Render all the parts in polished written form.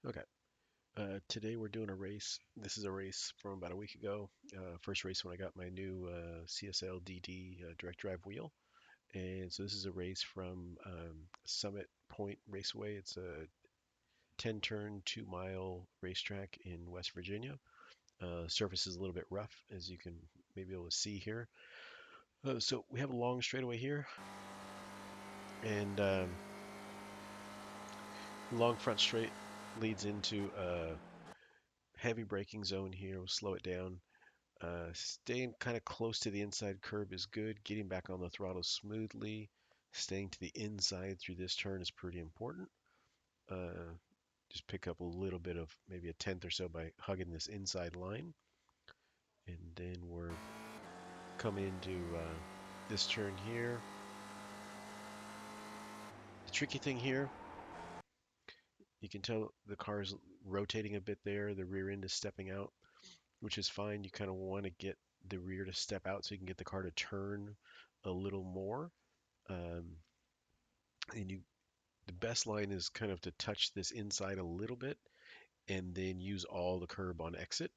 Okay. Today we're doing a race. This is a race from about a week ago. First race when I got my new CSL DD direct drive wheel. And so this is a race from Summit Point Raceway. It's a 10 turn, 2 mile racetrack in West Virginia. Surface is a little bit rough, as you can maybe able to see here. So we have a long straightaway here, and long front straight leads into a heavy braking zone here. We'll slow it down. Staying kind of close to the inside curb is good. Getting back on the throttle smoothly. Staying to the inside through this turn is pretty important. Just pick up a little bit of maybe a tenth or so by hugging this inside line. And then we're coming into this turn here. The tricky thing here, you can tell the car's rotating a bit there. The rear end is stepping out, which is fine. You kind of want to get the rear to step out so you can get the car to turn a little more. Um, and the best line is kind of to touch this inside a little bit and then use all the curb on exit.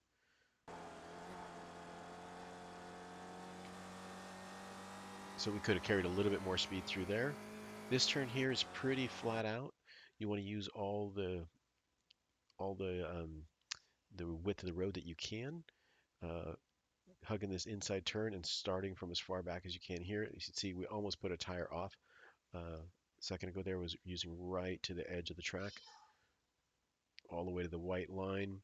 So we could have carried a little bit more speed through there. This turn here is pretty flat out. You want to use the width of the road that you can, uh, hugging this inside turn and starting from as far back as you can here. You can see we almost put a tire off. A second ago there was using right to the edge of the track, all the way to the white line,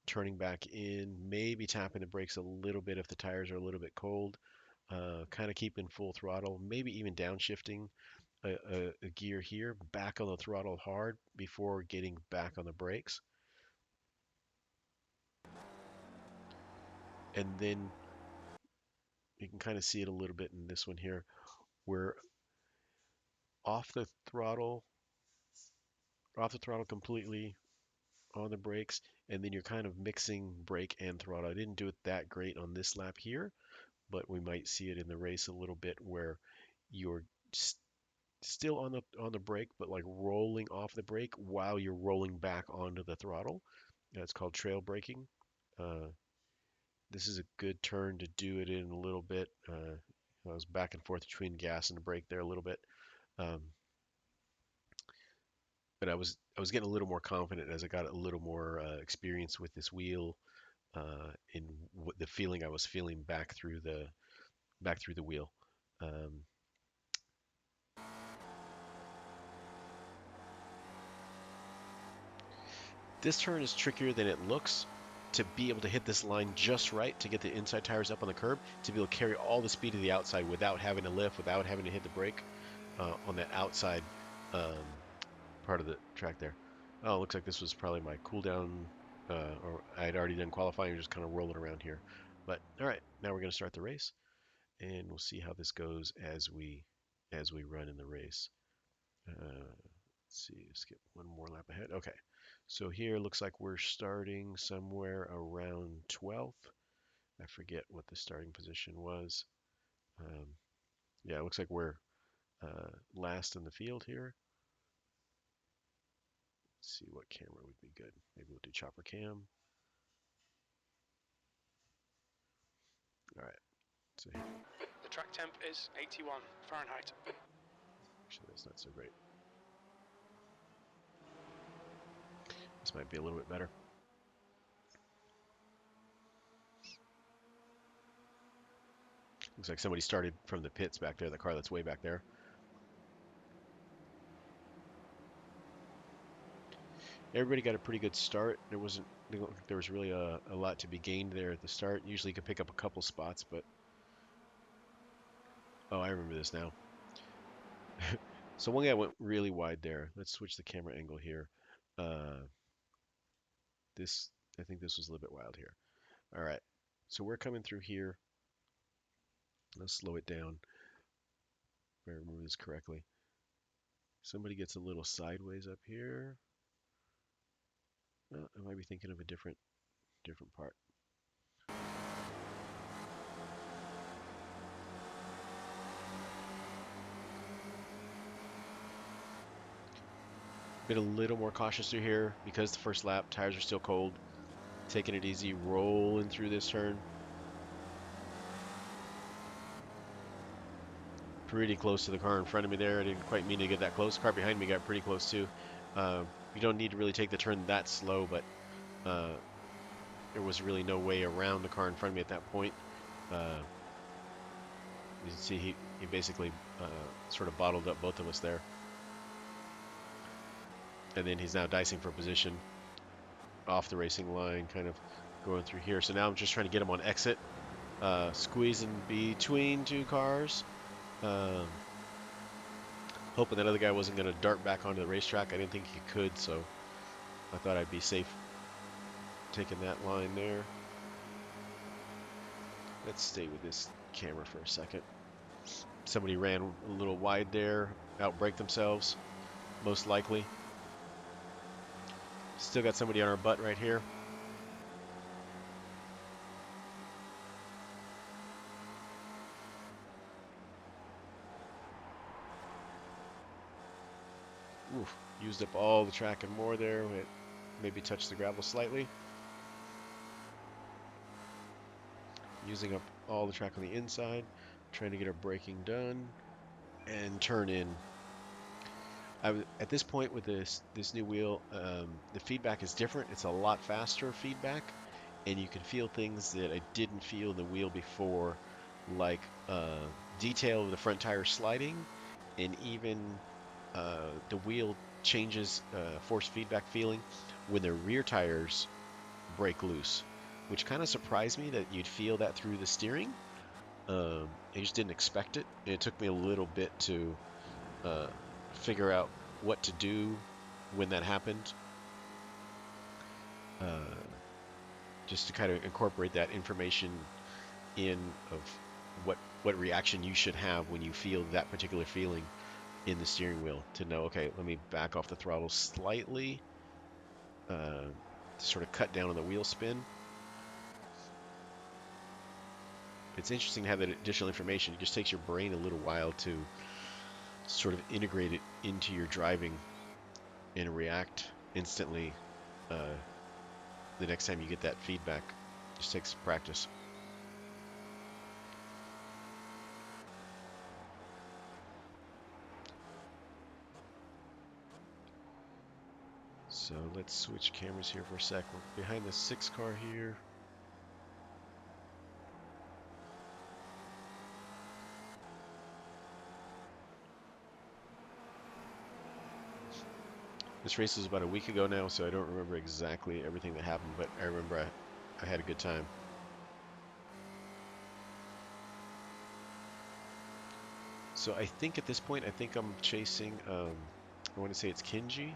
turning back in, maybe tapping the brakes a little bit if the tires are a little bit cold, kind of keeping full throttle, maybe even downshifting a gear here, back on the throttle hard before getting back on the brakes. And then you can kind of see it a little bit in this one here. We're off the throttle, completely, on the brakes, and then you're kind of mixing brake and throttle. I didn't do it that great on this lap here, but we might see it in the race a little bit where you're still on the brake, but like rolling off the brake while you're rolling back onto the throttle. That's called trail braking. Uh, this is a good turn to do it in a little bit. I was back and forth between gas and brake there a little bit, um, but I was getting a little more confident as I got a little more experience with this wheel, in the feeling I was feeling back through the wheel. Um, This turn is trickier than it looks to be able to hit this line just right to get the inside tires up on the curb, to be able to carry all the speed to the outside without having to lift, without having to hit the brake on that outside um, part of the track there. Oh, it looks like this was probably my cool down, or I had already done qualifying, just kind of rolling around here. But all right, now we're going to start the race, and we'll see how this goes as we run in the race. Let's see, skip one more lap ahead. Okay, so here looks like we're starting somewhere around 12th. I forget what the starting position was. Um, yeah, it looks like we're last in the field here. Let's see what camera would be good. Maybe we'll do chopper cam. All right. So the track temp is 81 Fahrenheit. actually, that's not so great. This might be a little bit better. Looks like somebody started from the pits back there, the car that's way back there. Everybody got a pretty good start. There wasn't there was really a lot to be gained there at the start. Usually you can pick up a couple spots, but oh, I remember this now. So one guy went really wide there. Let's switch the camera angle here. Uh, this I think this was a little bit wild here. All right, so we're coming through here. Let's slow it down. If I remember this correctly. Somebody gets a little sideways up here. I might be thinking of a different part. Been a little more cautious through here because the first lap, tires are still cold. Taking it easy, rolling through this turn. Pretty close to the car in front of me there. I didn't quite mean to get that close. The car behind me got pretty close too. You don't need to really take the turn that slow, but there was really no way around the car in front of me at that point. You can see he basically sort of bottled up both of us there. And then he's now dicing for position off the racing line, kind of going through here. So now I'm just trying to get him on exit, squeezing between two cars. Hoping that other guy wasn't going to dart back onto the racetrack. I didn't think he could, so I thought I'd be safe taking that line there. Let's stay with this camera for a second. Somebody ran a little wide there, outbraked themselves, most likely. Still got somebody on our butt right here. Oof, used up all the track and more there. It maybe touched the gravel slightly. Using up all the track on the inside. Trying to get our braking done. And turn in. At this point with this new wheel, the feedback is different. It's a lot faster feedback. And you can feel things that I didn't feel in the wheel before. Like detail of the front tire sliding. And even the wheel changes force feedback feeling when the rear tires break loose, which kind of surprised me that you'd feel that through the steering. I just didn't expect it. And it took me a little bit to figure out what to do when that happened. Just to kind of incorporate that information in of what reaction you should have when you feel that particular feeling in the steering wheel, to know, okay, let me back off the throttle slightly to sort of cut down on the wheel spin. It's interesting to have that additional information. It just takes your brain a little while to sort of integrate it into your driving and react instantly the next time you get that feedback. It just takes practice. So let's switch cameras here for a sec. We're behind the 6 car here. This race was about a week ago now, so I don't remember exactly everything that happened, but I remember I had a good time. So I think at this point, I think I'm chasing, I want to say it's Kinji.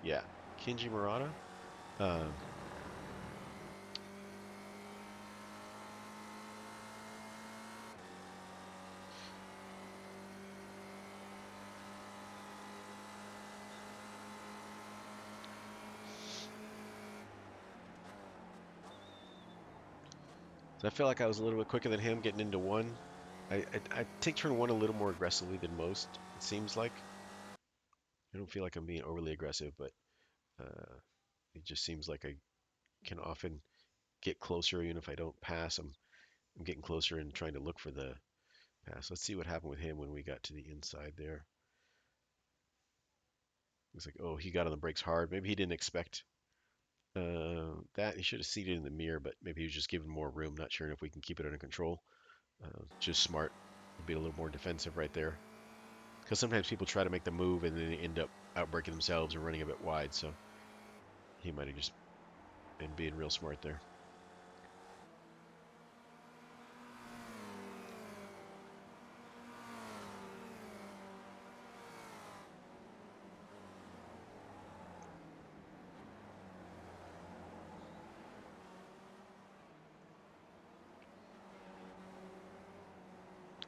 Yeah, Kinji Murata. So I feel like I was a little bit quicker than him getting into 1. I take turn 1 a little more aggressively than most, it seems like. I don't feel like I'm being overly aggressive, but it just seems like I can often get closer even if I don't pass. I'm getting closer and trying to look for the pass. Let's see what happened with him when we got to the inside there. Looks like, oh, he got on the brakes hard. Maybe he didn't expect that. He should have seated in the mirror, but maybe he was just given more room. Not sure if we can keep it under control. Just smart. Be a little more defensive right there. Because sometimes people try to make the move and then they end up outbraking themselves or running a bit wide. So he might have just been being real smart there.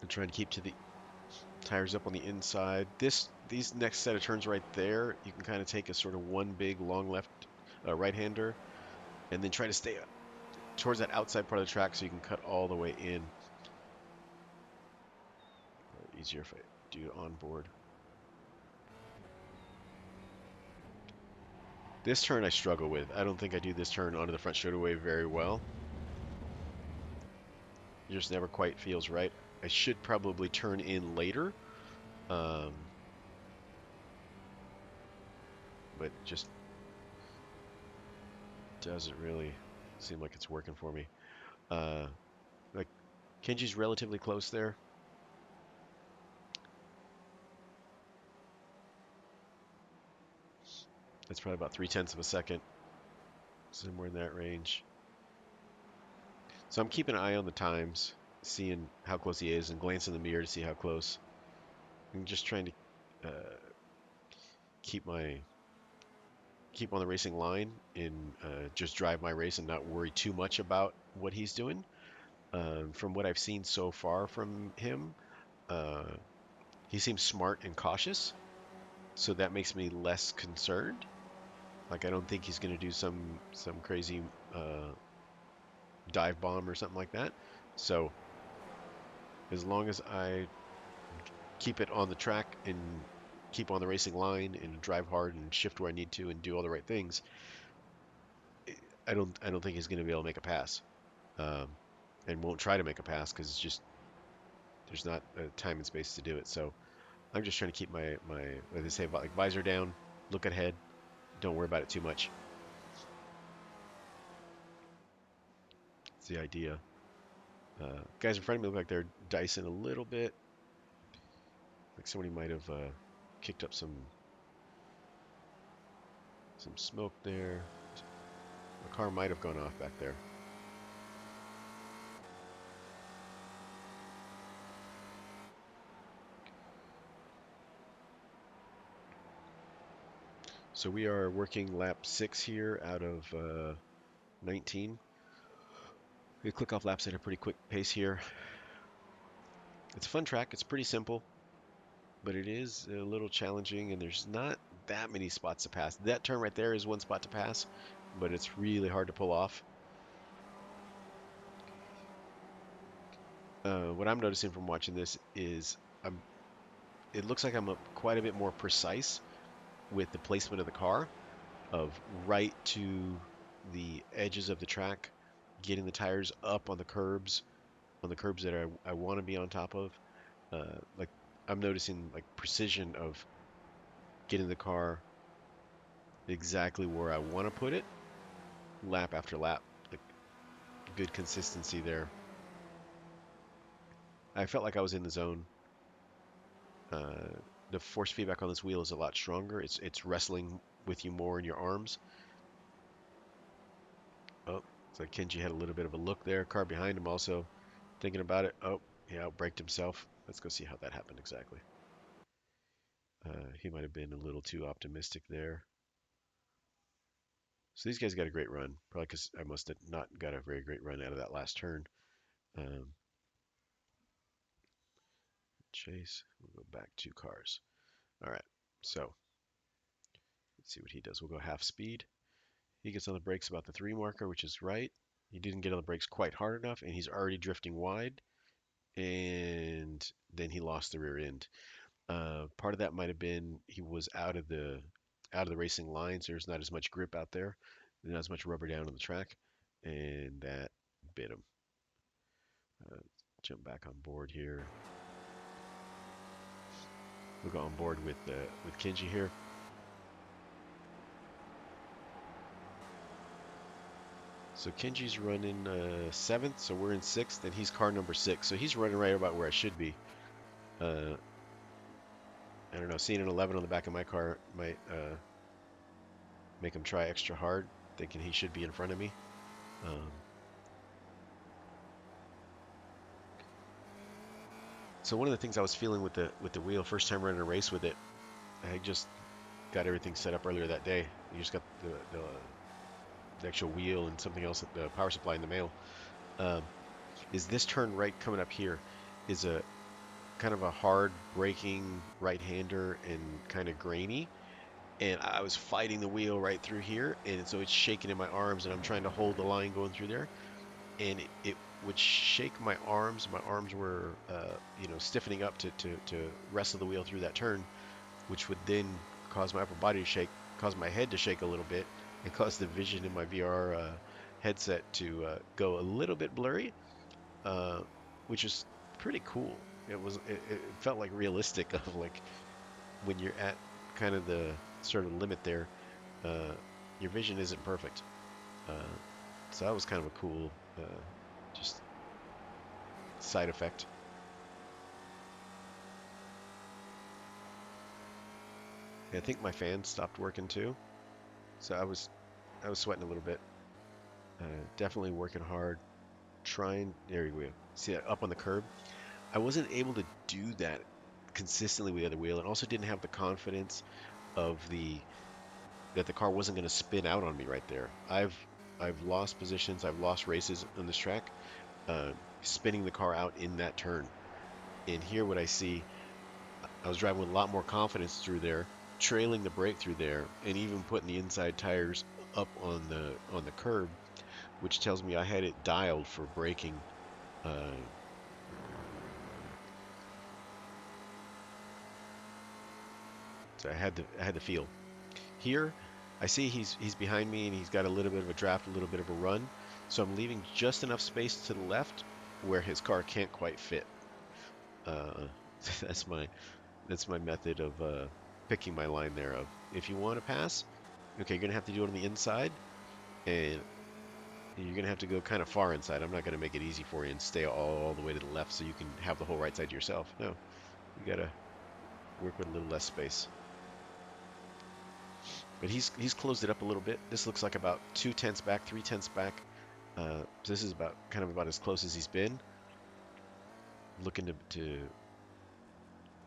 And trying to keep to the tires up on the inside. These next set of turns right there, you can kind of take a sort of one big long left right-hander and then try to stay towards that outside part of the track so you can cut all the way in. Easier if I do it on board. This turn I struggle with. I don't think I do this turn onto the front straightaway very well. It just never quite feels right. I should probably turn in later, but it just doesn't really seem like it's working for me. Like Kenji's relatively close there. That's probably about 3/10 of a second, somewhere in that range. So I'm keeping an eye on the times, seeing how close he is, and glancing in the mirror to see how close. I'm just trying to keep on the racing line and just drive my race and not worry too much about what he's doing. From what I've seen so far from him, uh, he seems smart and cautious, so that makes me less concerned. Like I don't think he's going to do some crazy dive bomb or something like that. So as long as I keep it on the track and keep on the racing line and drive hard and shift where I need to and do all the right things, I don't think he's going to be able to make a pass, um, and won't try to make a pass because it's just there's not time and space to do it. So I'm just trying to keep my what they say about like visor down, look ahead, don't worry about it too much. It's the idea. Guys in front of me look like they're dicing a little bit. Like somebody might have kicked up some smoke there. A car might have gone off back there. So we are working lap 6 here out of 19. We click off laps at a pretty quick pace here. It's a fun track. It's pretty simple, but it is a little challenging, and there's not that many spots to pass. That turn right there is one spot to pass, but it's really hard to pull off. What I'm noticing from watching this is it looks like I'm quite a bit more precise with the placement of the car, of right to the edges of the track, getting the tires up on the curbs that I want to be on top of. Like I'm noticing like precision of getting the car exactly where I want to put it, lap after lap. Like good consistency there. I felt like I was in the zone. Uh, the force feedback on this wheel is a lot stronger. It's wrestling with you more in your arms. Oh, it's like Kenji had a little bit of a look there. Car behind him also thinking about it. Oh, he outbraked himself. Let's go see how that happened exactly. He might have been a little too optimistic there. So these guys got a great run, probably because I must have not got a very great run out of that last turn. Um, Chase, we'll go back 2 cars. All right, so let's see what he does. We'll go half speed. He gets on the brakes about the 3 marker, which is right. He didn't get on the brakes quite hard enough, and he's already drifting wide. And then he lost the rear end. Part of that might have been he was out of the racing lines. There's not as much grip out there, not as much rubber down on the track, and that bit him. Uh, Jump back on board here. We'll go on board with Kenji here. So Kenji's running 7th, so we're in 6th, and he's car number 6. So he's running right about where I should be. I don't know, seeing an 11 on the back of my car might make him try extra hard, thinking he should be in front of me. So one of the things I was feeling with the wheel, first time running a race with it, I just got everything set up earlier that day. You just got the actual wheel and something else, the power supply in the mail. Is this turn right coming up here is a kind of a hard braking right-hander and kind of grainy, and I was fighting the wheel right through here, and so it's shaking in my arms, and I'm trying to hold the line going through there, and it would shake my arms. My arms were stiffening up to wrestle the wheel through that turn, which would then cause my upper body to shake, cause my head to shake a little bit, It caused the vision in my VR headset to go a little bit blurry, uh, which is pretty cool. It felt like realistic of like when you're at kind of the sort of limit there, uh, your vision isn't perfect. Uh, so that was kind of a cool just side effect. I think my fan stopped working too, so I was sweating a little bit. Definitely working hard, trying. There we go. See that up on the curb? I wasn't able to do that consistently with the other wheel, and also didn't have the confidence of the that the car wasn't going to spin out on me right there. I've lost positions, I've lost races on this track, uh, spinning the car out in that turn. And here, what I see, I was driving with a lot more confidence through there, trailing the brake through there, and even putting the inside tires up on the curb, which tells me I had it dialed for braking. Uh, so I had the feel. Here, I see he's behind me and he's got a little bit of a draft, a little bit of a run. So I'm leaving just enough space to the left where his car can't quite fit. Uh, that's my method of picking my line there. Of if you want to pass, okay, you're gonna have to do it on the inside, and you're gonna have to go kind of far inside. I'm not gonna make it easy for you and stay all the way to the left so you can have the whole right side to yourself. No, you gotta work with a little less space. But he's closed it up a little bit. This looks like about 2/10 back, 3/10 back. So this is about as close as he's been. Looking to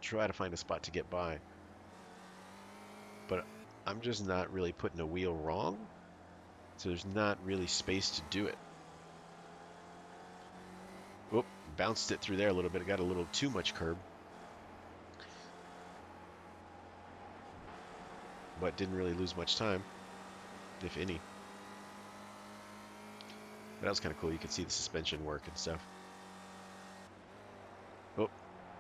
try to find a spot to get by, but I'm just not really putting a wheel wrong, so there's not really space to do it. Whoop, bounced it through there a little bit. It got a little too much curb, but didn't really lose much time, if any. But that was kind of cool. You could see the suspension work and stuff. Oh,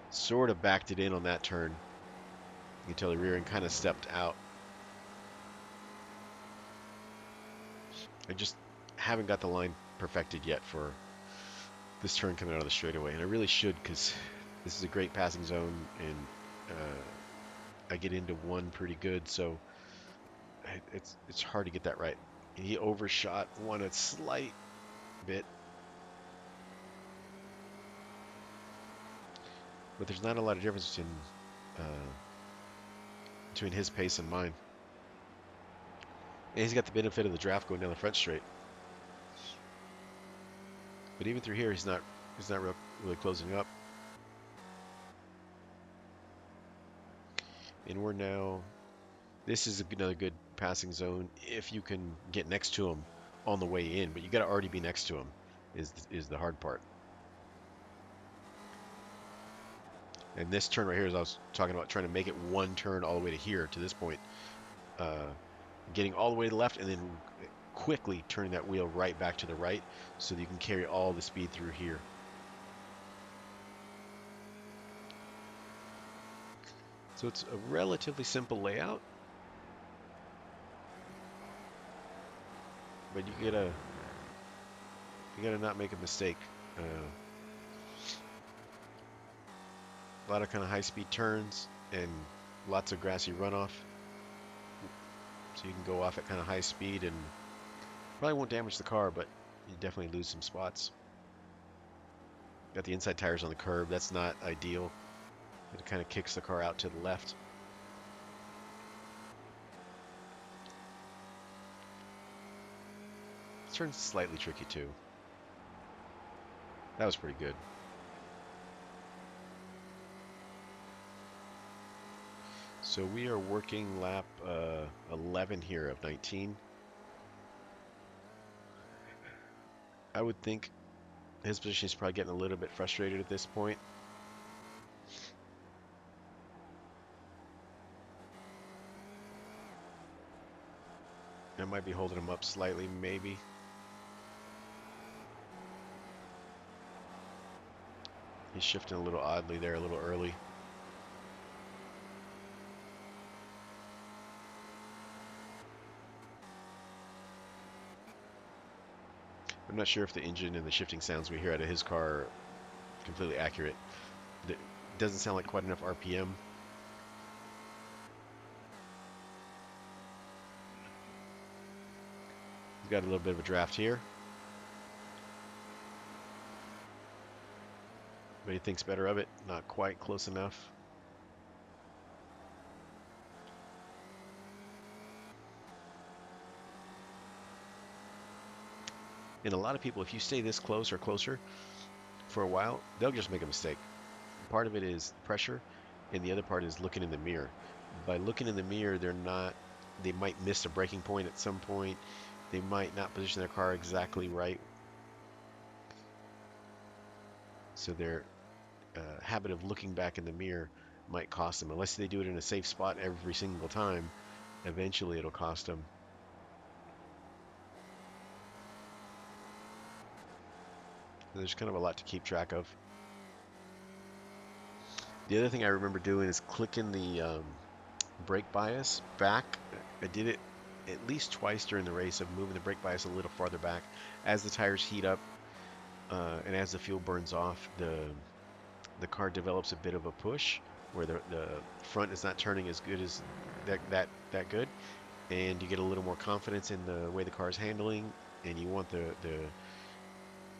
sort of backed it in on that turn. You can tell the rear end kind of stepped out. I just haven't got the line perfected yet for this turn coming out of the straightaway, and I really should, because this is a great passing zone, and I get into one pretty good, so it's hard to get that right. And he overshot one a slight bit, but there's not a lot of difference between his pace and mine. And he's got the benefit of the draft going down the front straight. But even through here, he's not really closing up. And we're now, this is another good passing zone if you can get next to him on the way in, but you got to already be next to him is the hard part. And this turn right here, as I was talking about, trying to make it one turn all the way to here, to this point, getting all the way to the left and then quickly turning that wheel right back to the right so that you can carry all the speed through here. So it's a relatively simple layout, but you gotta not make a mistake. A lot of kind of high-speed turns and lots of grassy runoff, so you can go off at kind of high speed and probably won't damage the car, but you definitely lose some spots. Got the inside tires on the curb. That's not ideal. It kind of kicks the car out to the left. This turn's slightly tricky too. That was pretty good. So we are working lap 11 here of 19. I would think his position is probably getting a little bit frustrated at this point. I might be holding him up slightly, maybe. He's shifting a little oddly there, a little early. I'm not sure if the engine and the shifting sounds we hear out of his car are completely accurate. It doesn't sound like quite enough RPM. He's got a little bit of a draft here, but he thinks better of it. Not quite close enough. And a lot of people, if you stay this close or closer for a while, they'll just make a mistake. Part of it is pressure, and the other part is looking in the mirror. By looking in the mirror, they might miss a braking point at some point. They might not position their car exactly right. So their habit of looking back in the mirror might cost them. Unless they do it in a safe spot every single time, eventually it'll cost them. There's kind of a lot to keep track of. The other thing I remember doing is clicking the brake bias back. I did it at least twice during the race of moving the brake bias a little farther back. As the tires heat up and as the fuel burns off, the car develops a bit of a push where the front is not turning as good as that good, and you get a little more confidence in the way the car is handling, and you want the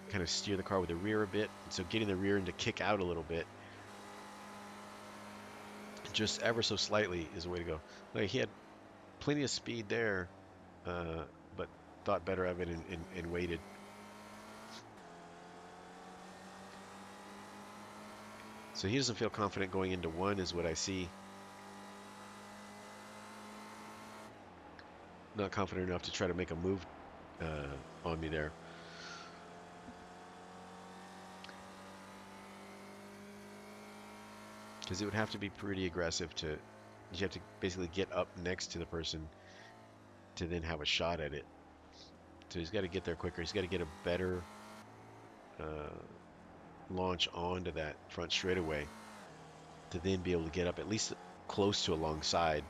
kind of steer the car with the rear a bit. So getting the rear end to kick out a little bit, just ever so slightly, is the way to go. Like he had plenty of speed there, but thought better of it and waited. So he doesn't feel confident going into one, is what I see. Not confident enough to try to make a move on me there. Because it would have to be pretty aggressive you have to basically get up next to the person to then have a shot at it. So he's got to get there quicker. He's got to get a better launch onto that front straightaway to then be able to get up at least close to alongside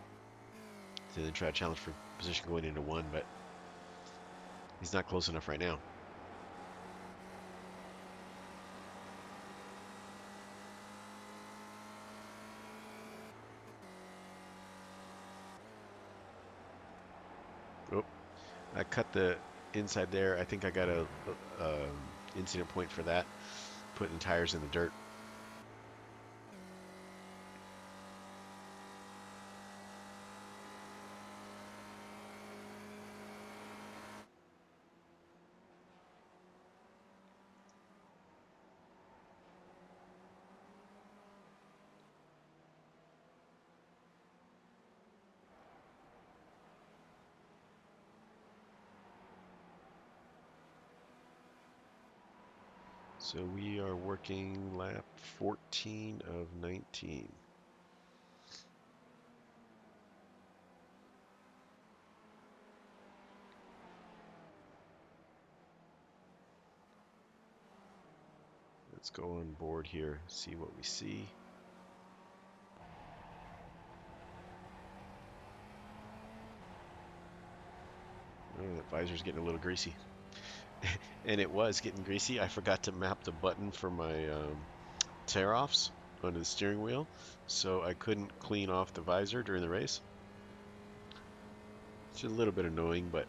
to then try to challenge for position going into one, but he's not close enough right now. Oh, I cut the inside there. I think I got a incident point for that, putting tires in the dirt. So we are working lap 14 of 19. Let's go on board here, see what we see. Oh, that visor's getting a little greasy. And it was getting greasy. I forgot to map the button for my tear-offs onto the steering wheel, so I couldn't clean off the visor during the race. It's a little bit annoying, but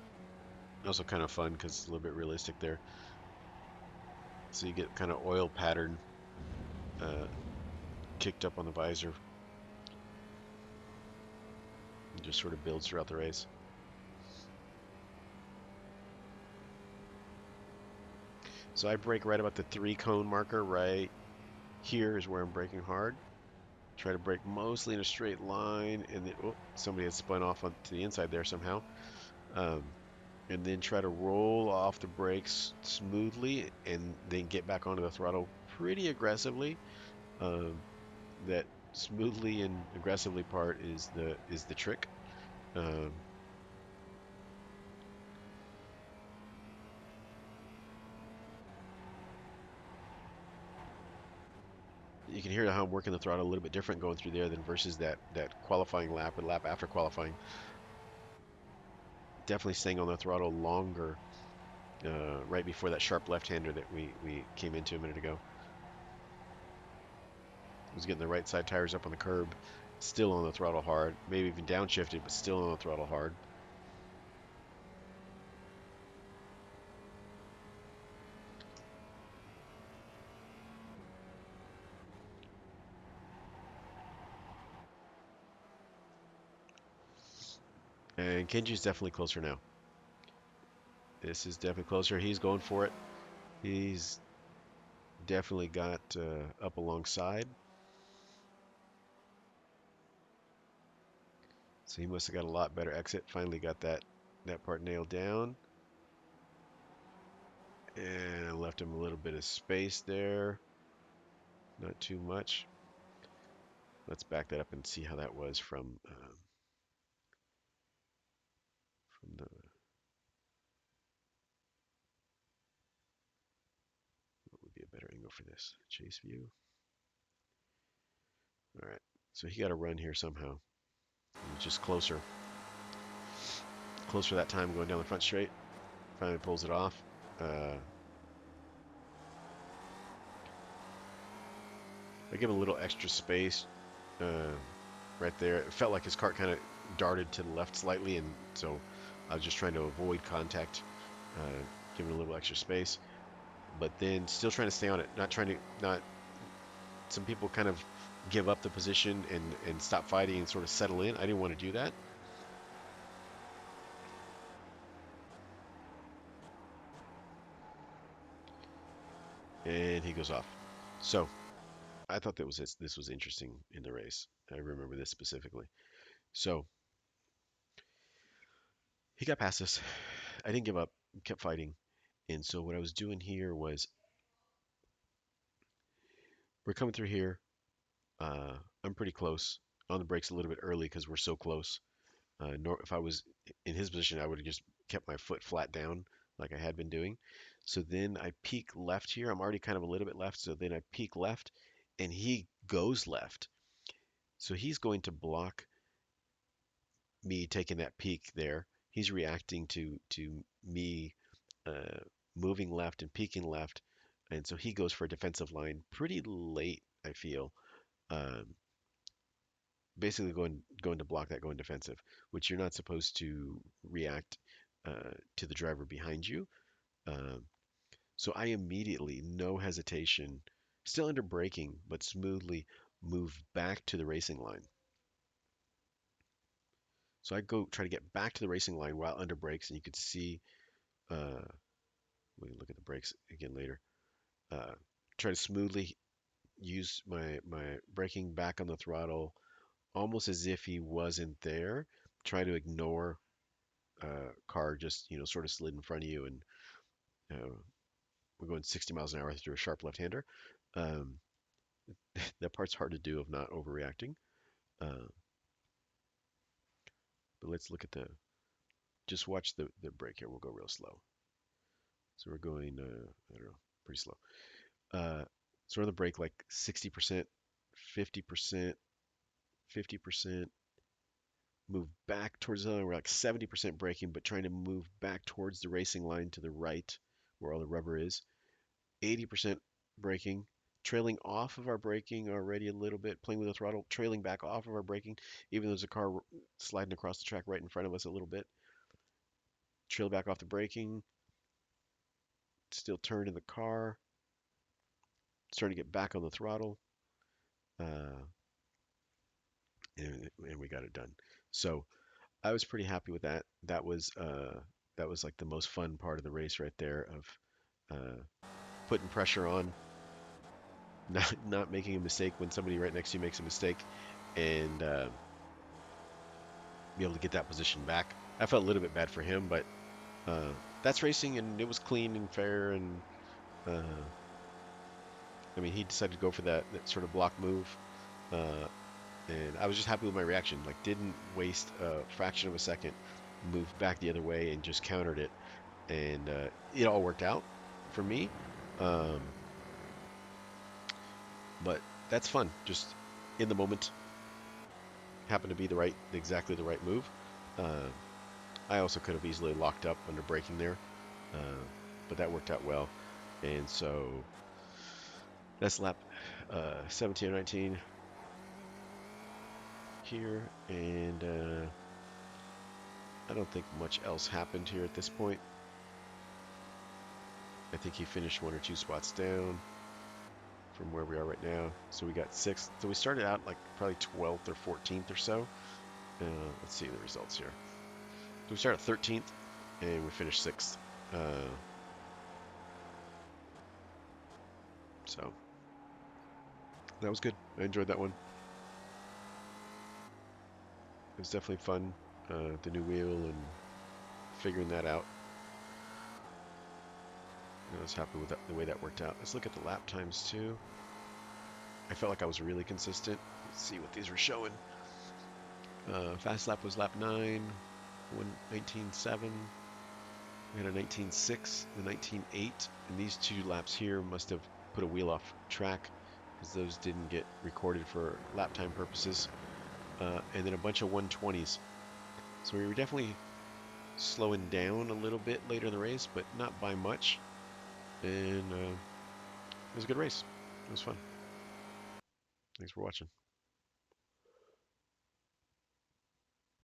also kind of fun because it's a little bit realistic there. So you get kind of oil pattern kicked up on the visor. It just sort of builds throughout the race. So I brake right about the 3-cone marker. Right here is where I'm braking hard. Try to brake mostly in a straight line, and then somebody has spun off onto the inside there somehow. And then try to roll off the brakes smoothly, and then get back onto the throttle pretty aggressively. That smoothly and aggressively part is the trick. You can hear how I'm working the throttle a little bit different going through there than versus that qualifying lap and lap after qualifying. Definitely staying on the throttle longer right before that sharp left-hander that we came into a minute ago. Was getting the right side tires up on the curb, still on the throttle hard, maybe even downshifted, but still on the throttle hard. And Kenji's definitely closer now. This is definitely closer. He's going for it. He's definitely got up alongside. So he must have got a lot better exit. Finally got that part nailed down. And I left him a little bit of space there. Not too much. Let's back that up and see how that was from the. What would be a better angle for this? Chase view. All right. So he got a run here somehow. He was just closer. Closer that time going down the front straight. Finally pulls it off. I give him a little extra space right there. It felt like his kart kind of darted to the left slightly, and so I was just trying to avoid contact, giving a little extra space, but then still trying to stay on it. Not trying to not. Some people kind of give up the position and stop fighting and sort of settle in. I didn't want to do that. And he goes off. So I thought this was interesting in the race. I remember this specifically. So he got past us. I didn't give up. Kept fighting. And so what I was doing here was we're coming through here. I'm pretty close. On the brakes a little bit early because we're so close. If I was in his position, I would have just kept my foot flat down like I had been doing. So then I peek left here. I'm already kind of a little bit left. So then I peek left and he goes left. So he's going to block me taking that peek there. He's reacting to me uh, moving left and peeking left. And so he goes for a defensive line pretty late, I feel. Um, Basically going to block that going defensive, which you're not supposed to react to the driver behind you. Um, so I immediately, no hesitation, still under braking, but smoothly move back to the racing line. So I go try to get back to the racing line while under brakes, and you could see. Uh, we can look at the brakes again later. Uh, Try to smoothly use my braking back on the throttle, almost as if he wasn't there. Try to ignore car just sort of slid in front of you, and uh, we're going 60 miles an hour through a sharp left-hander. Um, that part's hard to do of not overreacting. Uh, but let's look at just watch the brake here. We'll go real slow. So we're going, I don't know, pretty slow. So we're on the brake like 60%, 50%, 50%. Move back towards the other. We're like 70% braking, but trying to move back towards the racing line to the right where all the rubber is. 80% braking, trailing off of our braking already a little bit, playing with the throttle, trailing back off of our braking, even though there's a car sliding across the track right in front of us a little bit. Trail back off the braking, still turn in the car, starting to get back on the throttle, uh, and we got it done. So I was pretty happy with that. That was like the most fun part of the race right there of putting pressure on, not making a mistake when somebody right next to you makes a mistake, and be able to get that position back. I felt a little bit bad for him, but uh, that's racing, and it was clean and fair. And uh, I mean, he decided to go for that sort of block move, uh, and I was just happy with my reaction. Like, didn't waste a fraction of a second, moved back the other way, and just countered it, and it all worked out for me. Um, but that's fun. Just in the moment, happened to be exactly the right move. Uh, I also could have easily locked up under braking there. but that worked out well. And so that's lap 17 or 19 here, and I don't think much else happened here at this point. I think he finished 1 or 2 spots down from where we are right now. So we got 6th. So we started out like probably 12th or 14th or so. Let's see the results here. So we started 13th and we finished 6th. So that was good. I enjoyed that one. It was definitely fun. The new wheel and figuring that out. I was happy with that, the way that worked out. Let's look at the lap times too. I felt like I was really consistent. Let's see what these were showing. Fast lap was lap 9, 19.7. We had a 19.6, the 19.8, and these 2 laps here must have put a wheel off track because those didn't get recorded for lap time purposes. And then a bunch of 120s. So we were definitely slowing down a little bit later in the race, but not by much. And it was a good race. It was fun. Thanks for watching.